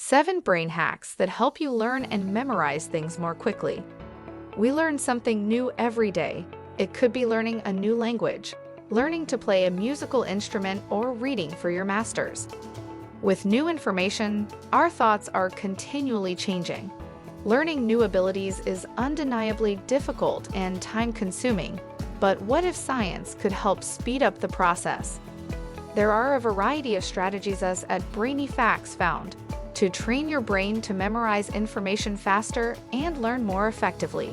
7 brain hacks that help you learn and memorize things more quickly. We learn something new every day. It could be learning a new language, learning to play a musical instrument, or reading for your masters. With new information, our thoughts are continually changing. Learning new abilities is undeniably difficult and time-consuming, but what if science could help speed up the process? There are a variety of strategies us at Brainy Facts found to train your brain to memorize information faster and learn more effectively.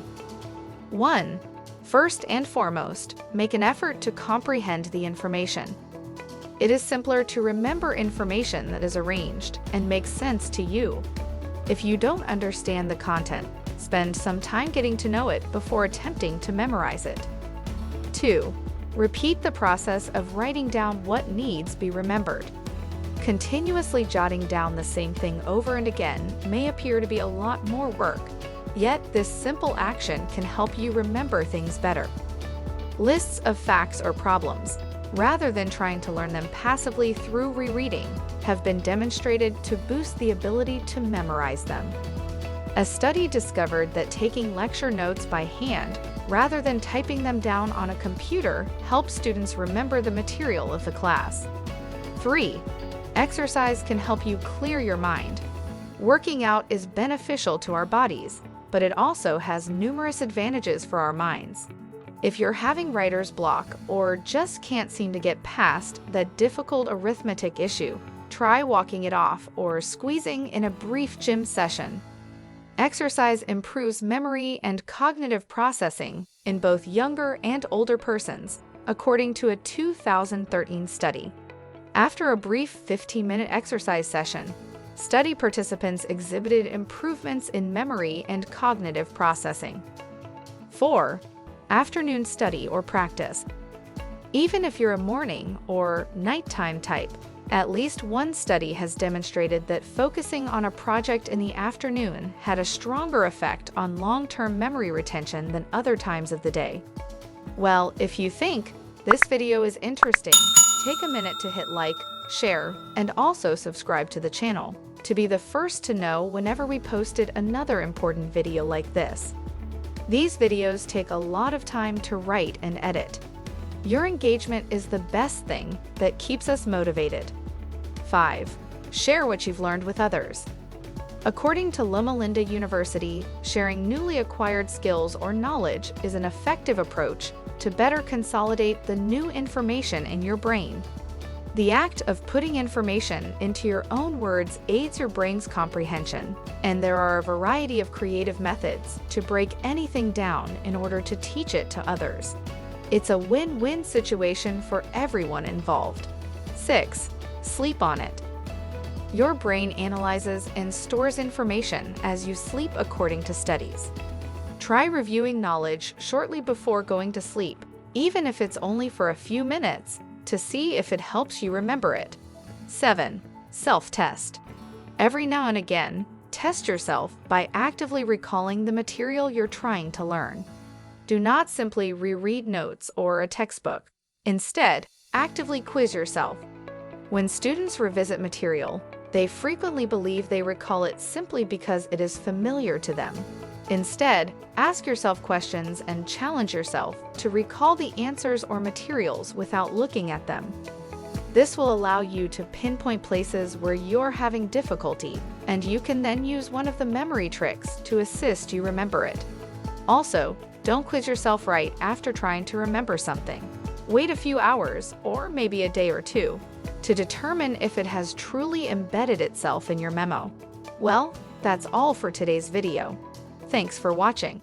1. First and foremost, make an effort to comprehend the information. It is simpler to remember information that is arranged and makes sense to you. If you don't understand the content, spend some time getting to know it before attempting to memorize it. 2. Repeat the process of writing down what needs be remembered. Continuously jotting down the same thing over and again may appear to be a lot more work, yet this simple action can help you remember things better. Lists of facts or problems, rather than trying to learn them passively through rereading, have been demonstrated to boost the ability to memorize them. A study discovered that taking lecture notes by hand rather than typing them down on a computer helps students remember the material of the class. 3. Exercise can help you clear your mind. Working out is beneficial to our bodies, but it also has numerous advantages for our minds. If you're having writer's block or just can't seem to get past that difficult arithmetic issue, try walking it off or squeezing in a brief gym session. Exercise improves memory and cognitive processing in both younger and older persons, according to a 2013 study. After a brief 15-minute exercise session, study participants exhibited improvements in memory and cognitive processing. 4. Afternoon study or practice. Even if you're a morning or nighttime type, at least one study has demonstrated that focusing on a project in the afternoon had a stronger effect on long-term memory retention than other times of the day. Well, if you think this video is interesting, take a minute to hit like, share, and also subscribe to the channel to be the first to know whenever we posted another important video like this. These videos take a lot of time to write and edit. Your engagement is the best thing that keeps us motivated. 5. Share what you've learned with others. According to Loma Linda University, sharing newly acquired skills or knowledge is an effective approach to better consolidate the new information in your brain. The act of putting information into your own words aids your brain's comprehension, and there are a variety of creative methods to break anything down in order to teach it to others. It's a win-win situation for everyone involved. 6. Sleep on it. Your brain analyzes and stores information as you sleep according to studies. Try reviewing knowledge shortly before going to sleep, even if it's only for a few minutes, to see if it helps you remember it. 7. Self-test. Every now and again, test yourself by actively recalling the material you're trying to learn. Do not simply reread notes or a textbook. Instead, actively quiz yourself. When students revisit material, they frequently believe they recall it simply because it is familiar to them. Instead, ask yourself questions and challenge yourself to recall the answers or materials without looking at them. This will allow you to pinpoint places where you're having difficulty, and you can then use one of the memory tricks to assist you remember it. Also, don't quiz yourself right after trying to remember something. Wait a few hours, or maybe a day or two, to determine if it has truly embedded itself in your memo. Well, that's all for today's video. Thanks for watching.